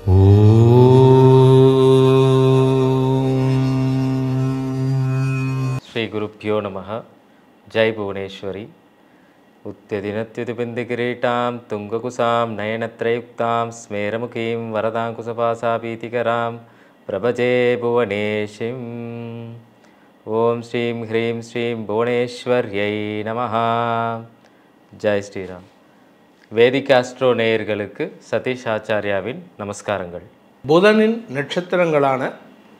श्री गुरुभ्यो नमः। जय भुवनेश्वरी। उत्त्यदिनत्युतिबिन्दुकिरीटां तुङ्गकुसां नयनत्रयुक्तां स्मेरमुखीं वरदाङ्कुशपाशाभीतिकरां प्रभजे भुवनेशिम्। ओम श्रीं ह्रीं श्रीं भुवनेश्वर्यै नमः। ஜெய் ஸ்ரீராம். வேதிக் ஆஸ்ட்ரோ நேயர்களுக்கு சதீஷ் ஆச்சாரியாவின் நமஸ்காரங்கள். புதனின் நட்சத்திரங்களான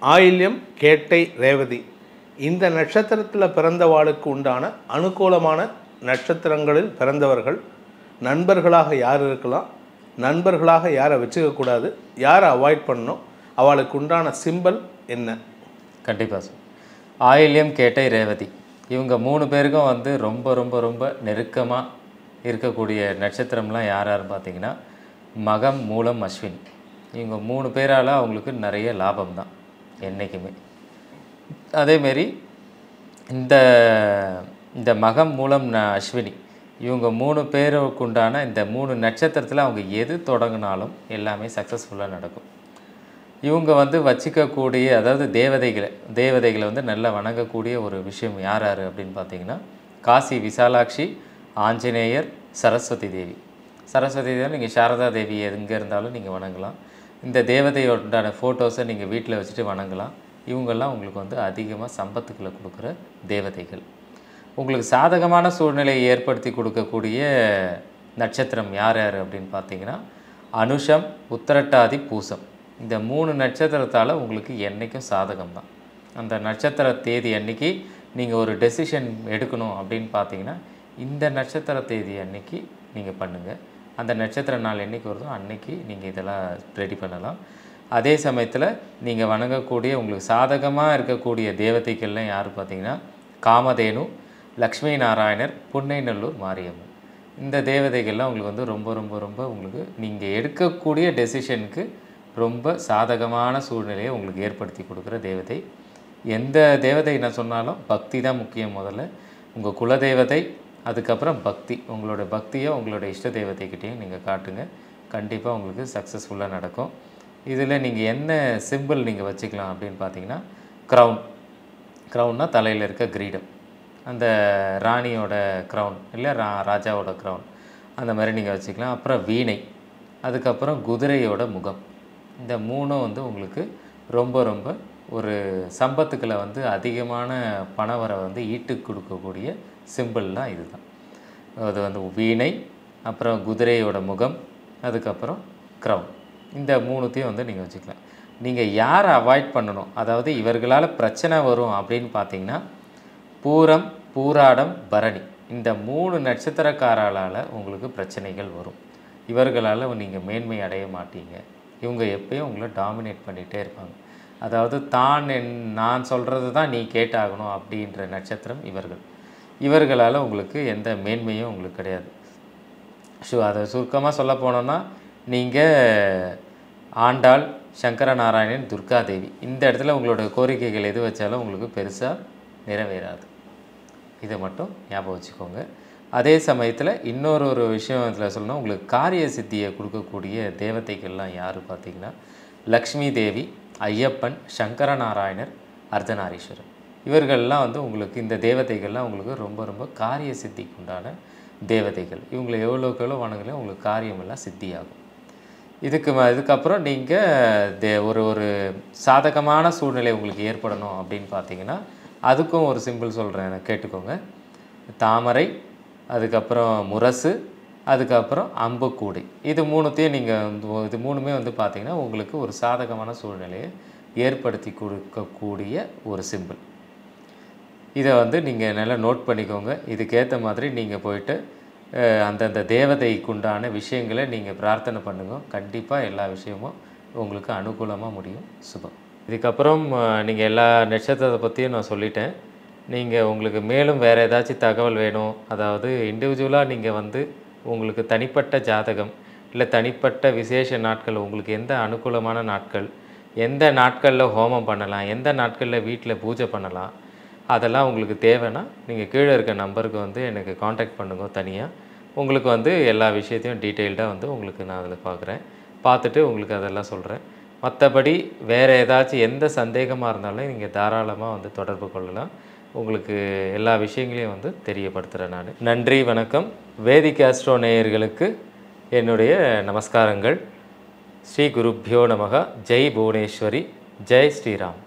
ஆயில்யம், கேட்டை, ரேவதி இந்த நட்சத்திரத்தில் பிறந்தவாளுக்கு உண்டான அனுகூலமான நட்சத்திரங்களில் பிறந்தவர்கள் நண்பர்களாக யார் இருக்கலாம், நண்பர்களாக யாரை வச்சுக்கக்கூடாது, யாரை அவாய்ட் பண்ணணும், அவளுக்கு உண்டான சிம்பல் என்ன? கண்டிப்பாக சார். ஆயில்யம், கேட்டை, ரேவதி இவங்க 3 பேருக்கும் வந்து ரொம்ப ரொம்ப ரொம்ப நெருக்கமாக இருக்கக்கூடிய நட்சத்திரம்லாம் யாருன்னு பார்த்தீங்கன்னா மகம், மூலம், அஸ்வினி. இவங்க 3 பேரால் அவங்களுக்கு நிறைய லாபம் தான் என்றைக்குமே. அதேமாரி இந்த இந்த மகம், மூலம், அஸ்வினி இவங்க 3 பேருக்கு உண்டான இந்த 3 நட்சத்திரத்தில் அவங்க எது தொடங்கினாலும் எல்லாமே சக்ஸஸ்ஃபுல்லாக நடக்கும். இவங்க வந்து வச்சிக்கக்கூடிய, அதாவது தேவதைகளை வந்து நல்லா வணங்கக்கூடிய ஒரு விஷயம் யார் அப்படின்னு பார்த்தீங்கன்னா காசி விசாலாட்சி, ஆஞ்சநேயர், சரஸ்வதி தேவி. சரஸ்வதி தேவி நீங்கள் சாரதா தேவி எங்கே இருந்தாலும் நீங்கள் வணங்கலாம். இந்த தேவதையோட ஃபோட்டோஸை நீங்கள் வீட்டில் வச்சுட்டு வணங்கலாம். இவங்கெல்லாம் உங்களுக்கு வந்து அதிகமாக சம்பத்துக்களை கொடுக்குற தேவதைகள். உங்களுக்கு சாதகமான சூழ்நிலையை ஏற்படுத்தி கொடுக்கக்கூடிய நட்சத்திரம் யார் அப்படின்னு பார்த்தீங்கன்னா அனுஷம், உத்திரட்டாதி, பூசம். இந்த 3 நட்சத்திரத்தால் உங்களுக்கு என்றைக்கும் சாதகம் தான். அந்த நட்சத்திர தேதி அன்றைக்கி நீங்கள் ஒரு டெசிஷன் எடுக்கணும் அப்படின்னு பார்த்தீங்கன்னா இந்த நட்சத்திர தேதி அன்றைக்கி நீங்கள் பண்ணுங்கள். அந்த நட்சத்திர நாள் என்றைக்கு வருதோ அன்றைக்கி நீங்கள் இதெல்லாம் ரெடி பண்ணலாம். அதே சமயத்தில் நீங்கள் வணங்கக்கூடிய உங்களுக்கு சாதகமாக இருக்கக்கூடிய தேவதைகள்லாம் யார் பார்த்தீங்கன்னா காமதேனு, லக்ஷ்மி நாராயணர், புன்னைநல்லூர் மாரியம்மன். இந்த தேவதைகள்லாம் உங்களுக்கு வந்து ரொம்ப ரொம்ப ரொம்ப உங்களுக்கு நீங்கள் எடுக்கக்கூடிய டெசிஷனுக்கு ரொம்ப சாதகமான சூழ்நிலையை உங்களுக்கு ஏற்படுத்தி கொடுக்குற தேவதை. எந்த தேவதை நான் சொன்னாலும் பக்தி தான் முக்கியம். முதல்ல உங்கள் குலதேவதை, அதுக்கப்புறம் பக்தி. உங்களோட பக்தியை உங்களோட இஷ்ட தேவதைக்கிட்டேயும் நீங்கள் காட்டுங்க. கண்டிப்பாக உங்களுக்கு சக்ஸஸ்ஃபுல்லாக நடக்கும். இதில் நீங்கள் என்ன சிம்பிள் நீங்கள் வச்சுக்கலாம் அப்படின்னு பார்த்தீங்கன்னா க்ரௌன்னா தலையில் இருக்க கிரீடம், அந்த ராணியோட க்ரௌன் இல்லை ராஜாவோட க்ரௌன், அந்த மாதிரி நீங்கள் வச்சுக்கலாம். அப்புறம் வீணை, அதுக்கப்புறம் குதிரையோட முகம். இந்த 3 வந்து உங்களுக்கு ரொம்ப ரொம்ப ஒரு சம்பத்துக்களை வந்து அதிகமான பணவரை வந்து ஈட்டு கொடுக்கக்கூடிய சிம்பிள்லாம் இதுதான். அது வந்து வீணை, அப்புறம் குதிரையோட முகம், அதுக்கப்புறம் க்ரௌன். இந்த 3த்தையும் வந்து நீங்கள் வச்சுக்கலாம். நீங்கள் யாரை அவாய்ட் பண்ணணும், அதாவது இவர்களால் பிரச்சனை வரும் அப்படின்னு பார்த்தீங்கன்னா பூரம், பூராடம், பரணி இந்த 3 நட்சத்திரக்காரால் உங்களுக்கு பிரச்சனைகள் வரும். இவர்களால் நீங்கள் மேன்மை அடைய மாட்டீங்க. இவங்க எப்பயும் உங்களை டாமினேட் பண்ணிகிட்டே இருப்பாங்க. அதாவது நான் சொல்கிறது தான் நீ கேட்டாகணும் அப்படின்ற நட்சத்திரம் இவர்களால் உங்களுக்கு எந்த மேன்மையும் உங்களுக்கு கிடையாது. அதை சுருக்கமாக சொல்ல போனோன்னா நீங்கள் ஆண்டாள், சங்கரநாராயணன், துர்காதேவி இந்த இடத்துல உங்களோட கோரிக்கைகள் எது வச்சாலும் உங்களுக்கு பெருசாக நிறைவேறாது. இதை மட்டும் ஞாபகம் வச்சுக்கோங்க. அதே சமயத்தில் இன்னொரு விஷயம் இதில் சொல்லணும், உங்களுக்கு காரிய சித்தியை கொடுக்கக்கூடிய தேவதைகள்லாம் யார் பார்த்தீங்கன்னா லக்ஷ்மி தேவி, ஐயப்பன், சங்கரநாராயணர், அர்த்தநாரீஸ்வரர். இவர்கள்லாம் வந்து உங்களுக்கு இந்த தேவதைகள்லாம் உங்களுக்கு ரொம்ப ரொம்ப காரிய சித்திக்கு உண்டான தேவதைகள். இவங்களை எவ்வளோக்கு எவ்வளோ வணங்கலையும் உங்களுக்கு காரியமெல்லாம் சித்தியாகும். இதுக்கப்புறம் நீங்கள் ஒரு சாதகமான சூழ்நிலை உங்களுக்கு ஏற்படணும் அப்படின்னு பார்த்தீங்கன்னா அதுக்கும் ஒரு சிம்பிள் சொல்கிறேன், கேட்டுக்கோங்க. தாமரை, அதுக்கப்புறம் முரசு, அதுக்கப்புறம் அம்புக்கூடை. இது 3த்தையும் நீங்கள் இது 3மே வந்து பார்த்திங்கன்னா உங்களுக்கு ஒரு சாதகமான சூழ்நிலையை ஏற்படுத்தி கொடுக்கக்கூடிய ஒரு சிம்பிள். இதை வந்து நீங்கள் நல்லா நோட் பண்ணிக்கோங்க. இதுக்கேற்ற மாதிரி நீங்கள் போயிட்டு அந்தந்த தேவதைக்குண்டான விஷயங்களை நீங்கள் பிரார்த்தனை பண்ணுங்க. கண்டிப்பாக எல்லா விஷயமும் உங்களுக்கு அனுகூலமாக முடியும். சுபம். இதுக்கப்புறம் நீங்கள் எல்லா நட்சத்திரத்தை பற்றியும் நான் சொல்லிட்டேன். நீங்கள் உங்களுக்கு மேலும் வேறு ஏதாச்சும் தகவல் வேணும், அதாவது இண்டிவிஜுவலாக நீங்கள் வந்து உங்களுக்கு தனிப்பட்ட ஜாதகம் இல்லை தனிப்பட்ட விசேஷ நாட்கள், உங்களுக்கு எந்த அனுகூலமான நாட்கள், எந்த நாட்களில் ஹோமம் பண்ணலாம், எந்த நாட்களில் வீட்டில் பூஜை பண்ணலாம், அதெல்லாம் உங்களுக்கு தேவைன்னா நீங்கள் கீழே இருக்க நம்பருக்கு வந்து எனக்கு காண்டாக்ட் பண்ணுங்க. தனியாக உங்களுக்கு வந்து எல்லா விஷயத்தையும் டீட்டெயில்டாக வந்து உங்களுக்கு நான் அதில் பார்க்குறேன். பார்த்துட்டு உங்களுக்கு அதெல்லாம் சொல்கிறேன். மற்றபடி வேறு ஏதாச்சும் எந்த சந்தேகமாக இருந்தாலும் நீங்கள் தாராளமாக வந்து தொடர்பு கொள்ளலாம். உங்களுக்கு எல்லா விஷயங்களையும் வந்து தெரியப்படுத்துகிறேன் நான். நன்றி, வணக்கம். வேதிக் ஆஸ்ட்ரோ நேயர்களுக்கு என்னுடைய நமஸ்காரங்கள். ஸ்ரீ குருப்யோ நமக. ஜெய் புவனேஸ்வரி. ஜெய் ஸ்ரீராம்.